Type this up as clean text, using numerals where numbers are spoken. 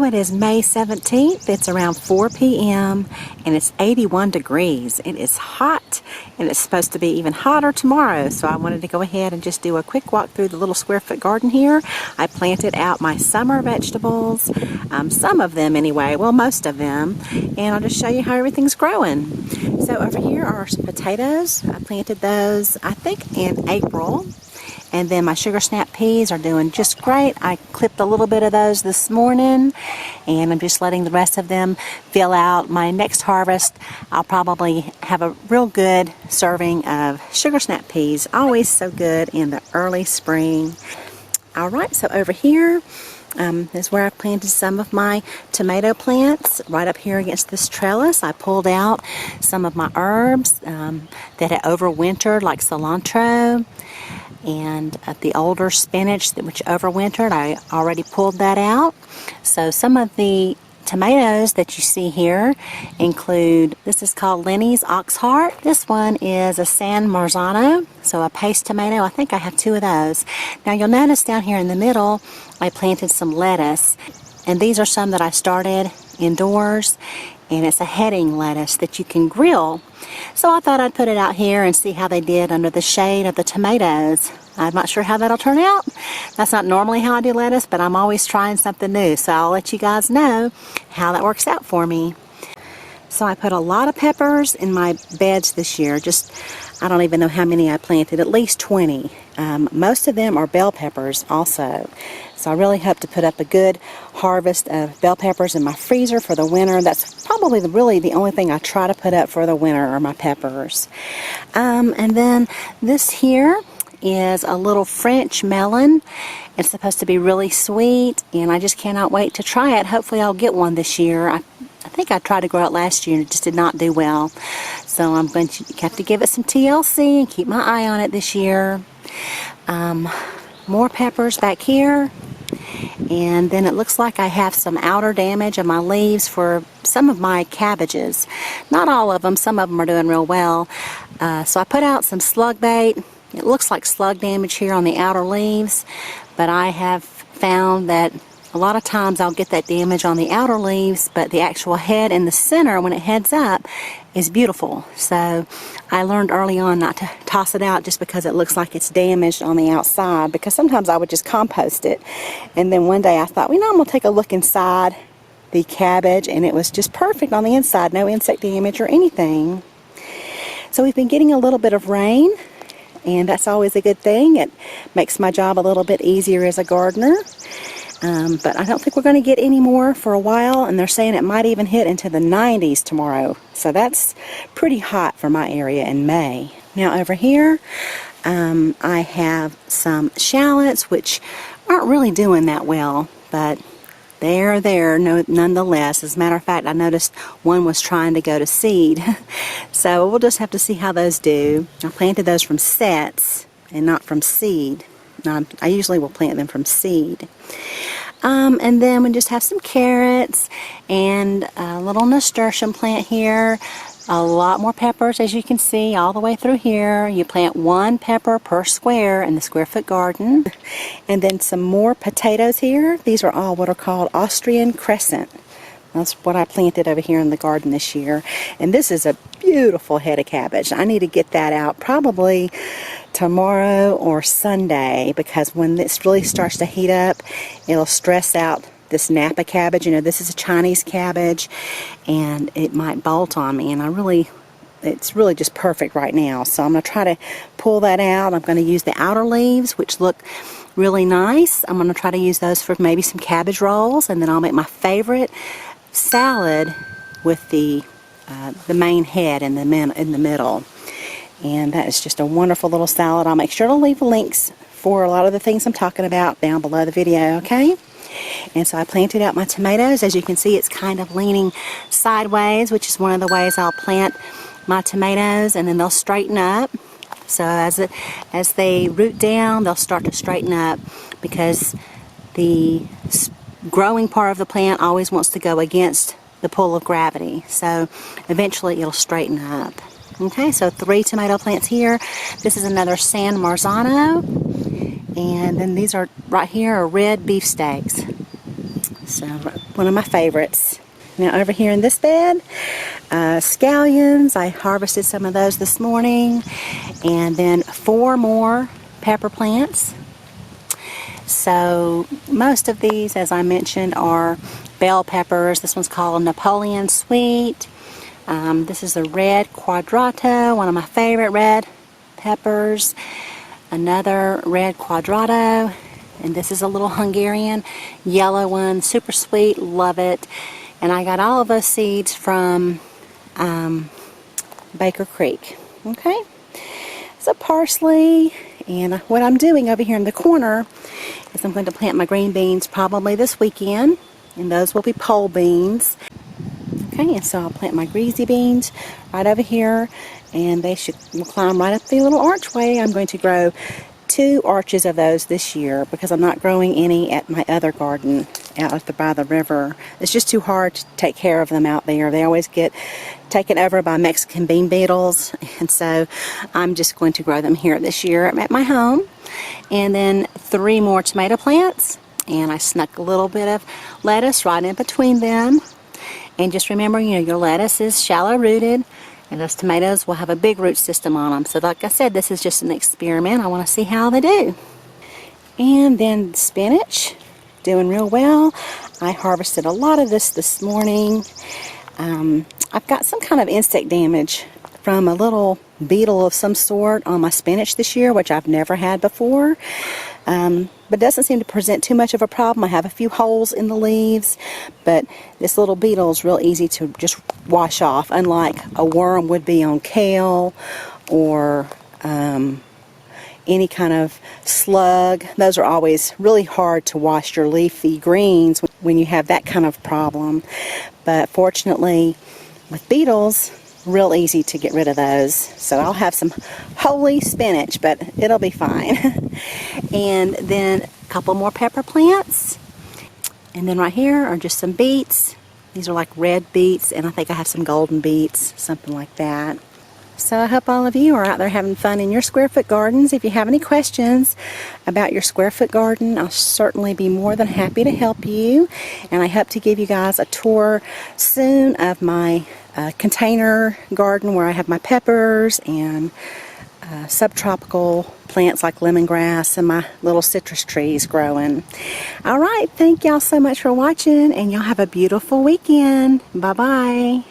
So it is May 17th. It's around 4 p.m. and it's 81 degrees. It is hot and it's supposed to be even hotter tomorrow. So I wanted to go ahead and just do a quick walk through the little square foot garden here. I planted out my summer vegetables, some of them anyway, well most of them, and I'll just show you how everything's growing. So over here are some potatoes. I planted those I think in April. And then my sugar snap peas are doing just great. I clipped a little bit of those this morning, and I'm just letting the rest of them fill out. My next harvest, I'll probably have a real good serving of sugar snap peas. Always so good in the early spring. All right, so over here is where I've planted some of my tomato plants. Right up here against this trellis, I pulled out some of my herbs that had overwintered, like cilantro. And the older spinach which overwintered, I already pulled that out. So some of the tomatoes that you see here include, this is called Lenny's Oxheart. This one is a San Marzano, so a paste tomato. I think I have two of those. Now you'll notice down here in the middle, I planted some lettuce. And these are some that I started indoors. And it's a heading lettuce that you can grill. So I thought I'd put it out here and see how they did under the shade of the tomatoes. I'm not sure how that'll turn out. That's not normally how I do lettuce, but I'm always trying something new. So I'll let you guys know how that works out for me. So I put a lot of peppers in my beds this year. I don't even know how many I planted, at least 20. Most of them are bell peppers also. So I really hope to put up a good harvest of bell peppers in my freezer for the winter. That's probably really the only thing I try to put up for the winter are my peppers. And then this here is a little French melon. It's supposed to be really sweet, and I just cannot wait to try it. Hopefully I'll get one this year. I think I tried to grow it last year and it just did not do well. So I'm going to have to give it some TLC and keep my eye on it this year. More peppers back here. And then it looks like I have some outer damage of my leaves for some of my cabbages. Not all of them. Some of them are doing real well. So I put out some slug bait. It looks like slug damage here on the outer leaves, but I have found that a lot of times I'll get that damage on the outer leaves, but the actual head in the center, when it heads up, is beautiful. So I learned early on not to toss it out just because it looks like it's damaged on the outside, because sometimes I would just compost it. And then one day I thought, well, I'm going to take a look inside the cabbage, and it was just perfect on the inside, no insect damage or anything. So we've been getting a little bit of rain, and that's always a good thing. It makes my job a little bit easier as a gardener. But I don't think we're going to get any more for a while, and they're saying it might even hit into the 90s tomorrow. So that's pretty hot for my area in May. Now over here, I have some shallots, which aren't really doing that well, but they're there nonetheless. As a matter of fact, I noticed one was trying to go to seed. So we'll just have to see how those do. I planted those from sets and not from seed. I usually will plant them from seed. And then we just have some carrots and a little nasturtium plant here. A lot more peppers, as you can see, all the way through here. You plant one pepper per square in the square foot garden. And then some more potatoes here. These are all what are called Austrian crescent. That's what I planted over here in the garden this year. And this is a beautiful head of cabbage. I need to get that out probably tomorrow or Sunday, because when this really starts to heat up, it'll stress out this napa cabbage. You know, this is a Chinese cabbage, and it might bolt on me. And it's really just perfect right now. So I'm going to try to pull that out. I'm going to use the outer leaves, which look really nice. I'm going to try to use those for maybe some cabbage rolls, and then I'll make my favorite salad with the main head in the middle. And that is just a wonderful little salad. I'll make sure to leave links for a lot of the things I'm talking about down below the video, okay? And so I planted out my tomatoes. As you can see, it's kind of leaning sideways, which is one of the ways I'll plant my tomatoes, and then they'll straighten up. So as they root down, they'll start to straighten up, because the growing part of the plant always wants to go against the pull of gravity. So eventually it'll straighten up. Okay, so 3 tomato plants here. This is another San Marzano. And then these are right here are red beefsteaks. So one of my favorites. Now over here in this bed, scallions. I harvested some of those this morning. And then 4 more pepper plants. So most of these, as I mentioned, are bell peppers. This one's called Napoleon Sweet. This is the red quadrato, one of my favorite red peppers. Another red quadrato. And this is a little Hungarian yellow one, super sweet, love it. And I got all of those seeds from Baker Creek. Okay, so parsley, and what I'm doing over here in the corner is I'm going to plant my green beans probably this weekend, and those will be pole beans. Okay, and so I'll plant my greasy beans right over here, and they will climb right up the little archway. I'm going to grow 2 arches of those this year because I'm not growing any at my other garden out by the river. It's just too hard to take care of them out there. They always get taken over by Mexican bean beetles, and so I'm just going to grow them here this year at my home. And then 3 more tomato plants, and I snuck a little bit of lettuce right in between them. And just remember, you know, your lettuce is shallow rooted, and those tomatoes will have a big root system on them. So like I said, this is just an experiment. I want to see how they do. And then spinach, doing real well. I harvested a lot of this morning. I've got some kind of insect damage from a little beetle of some sort on my spinach this year, which I've never had before. But doesn't seem to present too much of a problem. I have a few holes in the leaves, but this little beetle is real easy to just wash off, unlike a worm would be on kale or any kind of slug. Those are always really hard to wash your leafy greens when you have that kind of problem. But fortunately, with beetles, real easy to get rid of those. So I'll have some holy spinach, but it'll be fine. And then a couple more pepper plants. And then right here are just some beets. These are like red beets, and I think I have some golden beets, something like that. So I hope all of you are out there having fun in your square foot gardens. If you have any questions about your square foot garden, I'll certainly be more than happy to help you. And I hope to give you guys a tour soon of my container garden where I have my peppers and subtropical plants like lemongrass and my little citrus trees growing. Alright, thank y'all so much for watching, and y'all have a beautiful weekend. Bye-bye.